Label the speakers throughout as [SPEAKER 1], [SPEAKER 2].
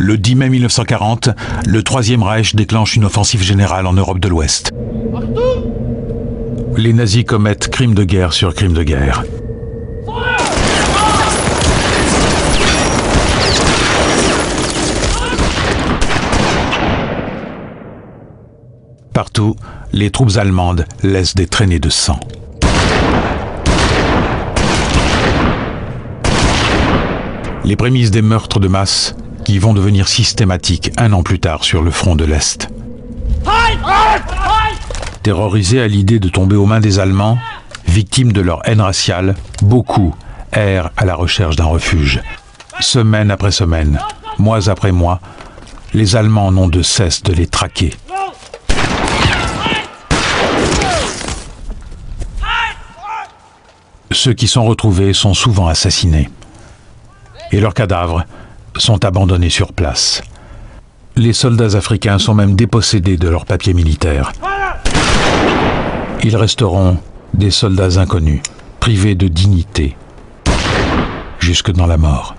[SPEAKER 1] Le 10 mai 1940, le Troisième Reich déclenche une offensive générale en Europe de l'Ouest. Les nazis commettent crimes de guerre sur crimes de guerre. Partout, les troupes allemandes laissent des traînées de sang. Les prémices des meurtres de masse qui vont devenir systématiques un an plus tard sur le front de l'Est. Terrorisés à l'idée de tomber aux mains des Allemands, victimes de leur haine raciale, beaucoup errent à la recherche d'un refuge. Semaine après semaine, mois après mois, les Allemands n'ont de cesse de les traquer. Ceux qui sont retrouvés sont souvent assassinés. Et leurs cadavres sont abandonnés sur place. Les soldats africains sont même dépossédés de leurs papiers militaires. Ils resteront des soldats inconnus, privés de dignité, jusque dans la mort.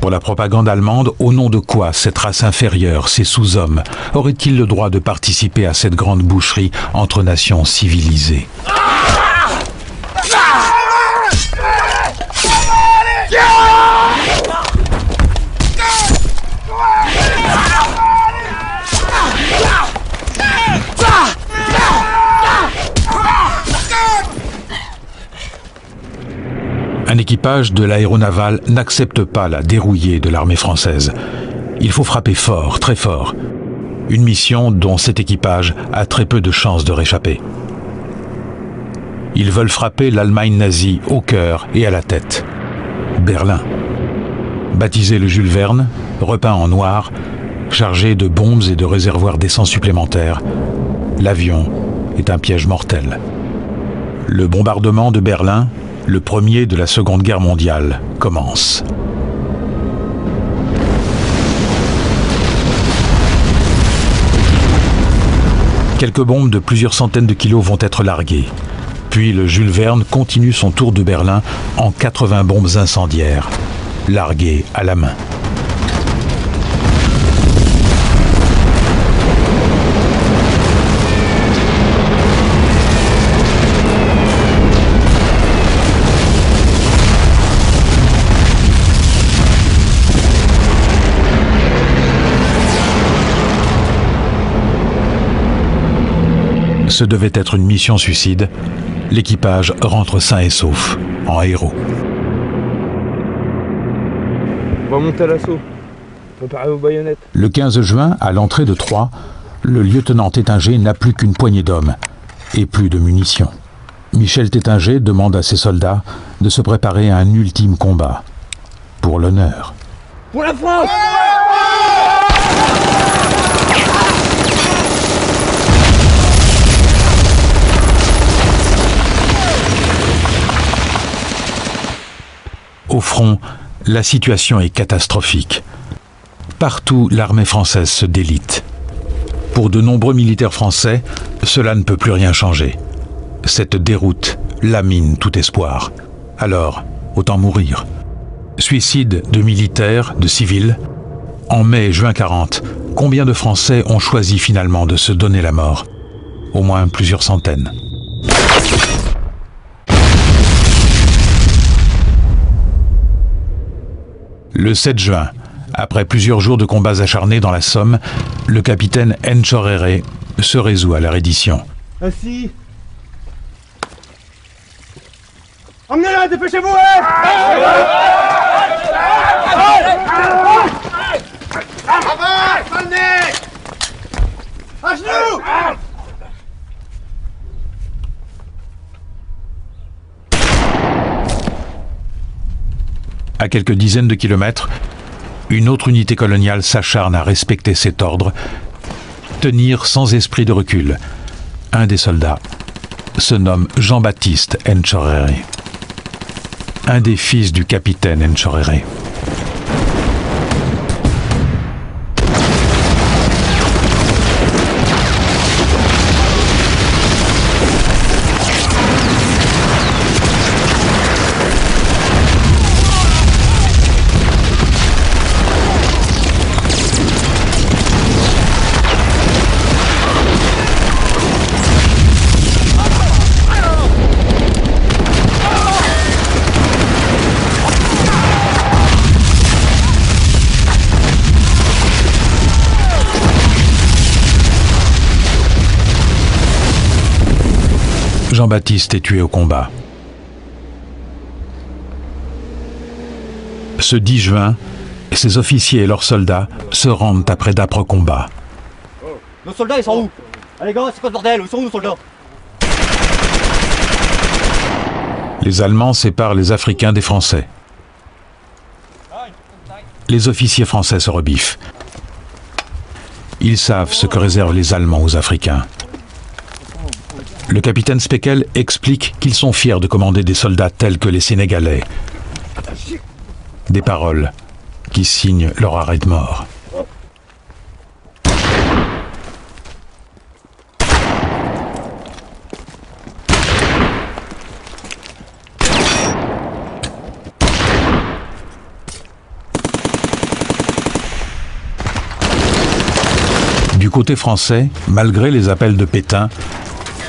[SPEAKER 1] Pour la propagande allemande, au nom de quoi cette race inférieure, ces sous-hommes, auraient-ils le droit de participer à cette grande boucherie entre nations civilisées ? Un équipage de l'aéronavale n'accepte pas la dérouillée de l'armée française. Il faut frapper fort, très fort. Une mission dont cet équipage a très peu de chances de réchapper. Ils veulent frapper l'Allemagne nazie au cœur et à la tête. Berlin. Baptisé le Jules Verne, repeint en noir, chargé de bombes et de réservoirs d'essence supplémentaires, l'avion est un piège mortel. Le bombardement de Berlin, le premier de la Seconde Guerre mondiale, commence. Quelques bombes de plusieurs centaines de kilos vont être larguées. Puis le Jules Verne continue son tour de Berlin en 80 bombes incendiaires, larguées à la main. Ce devait être une mission suicide. L'équipage rentre sain et sauf, en héros.
[SPEAKER 2] On va monter à l'assaut. Préparez vos baïonnettes.
[SPEAKER 1] Le 15 juin, à l'entrée de Troyes, le lieutenant Tétinger n'a plus qu'une poignée d'hommes et plus de munitions. Michel Tétinger demande à ses soldats de se préparer à un ultime combat. Pour l'honneur.
[SPEAKER 2] Pour la France!
[SPEAKER 1] Au front, la situation est catastrophique. Partout, l'armée française se délite. Pour de nombreux militaires français, cela ne peut plus rien changer. Cette déroute lamine tout espoir. Alors, autant mourir. Suicide de militaires, de civils. En mai et juin 40, combien de Français ont choisi finalement de se donner la mort? Au moins plusieurs centaines. Le 7 juin, après plusieurs jours de combats acharnés dans la Somme, le capitaine Enchorere se résout à la reddition.
[SPEAKER 2] Assis. Emmenez-la, dépêchez-vous, hein! À genoux!
[SPEAKER 1] À quelques dizaines de kilomètres, une autre unité coloniale s'acharne à respecter cet ordre, tenir sans esprit de recul. Un des soldats se nomme Jean-Baptiste Enchorere, un des fils du capitaine Enchorere. Jean-Baptiste est tué au combat. Ce 10 juin, ses officiers et leurs soldats se rendent après d'âpres combats.
[SPEAKER 3] Nos soldats, ils sont où? Allez gars, c'est quoi ce bordel? Où sont nos soldats?
[SPEAKER 1] Les Allemands séparent les Africains des Français. Les officiers français se rebiffent. Ils savent ce que réservent les Allemands aux Africains. Le capitaine Spekel explique qu'ils sont fiers de commander des soldats tels que les Sénégalais. Des paroles qui signent leur arrêt de mort. Du côté français, malgré les appels de Pétain,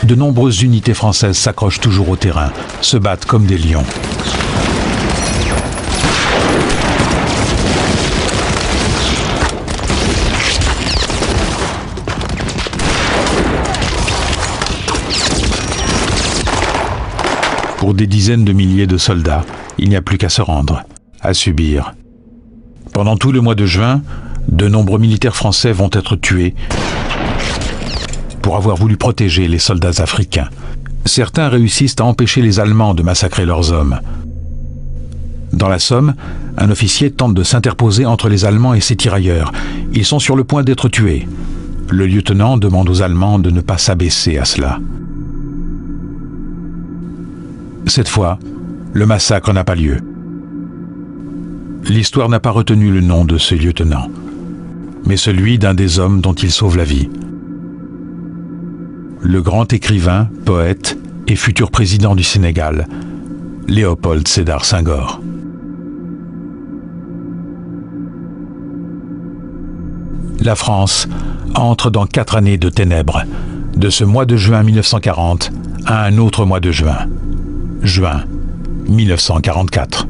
[SPEAKER 1] de nombreuses unités françaises s'accrochent toujours au terrain, se battent comme des lions. Pour des dizaines de milliers de soldats, il n'y a plus qu'à se rendre, à subir. Pendant tout le mois de juin, de nombreux militaires français vont être tués pour avoir voulu protéger les soldats africains. Certains réussissent à empêcher les Allemands de massacrer leurs hommes. Dans la Somme, un officier tente de s'interposer entre les Allemands et ses tirailleurs. Ils sont sur le point d'être tués. Le lieutenant demande aux Allemands de ne pas s'abaisser à cela. Cette fois, le massacre n'a pas lieu. L'histoire n'a pas retenu le nom de ce lieutenant, mais celui d'un des hommes dont il sauve la vie. Le grand écrivain, poète et futur président du Sénégal, Léopold Sédar Senghor. La France entre dans 4 années de ténèbres, de ce mois de juin 1940 à un autre mois de juin. Juin 1944.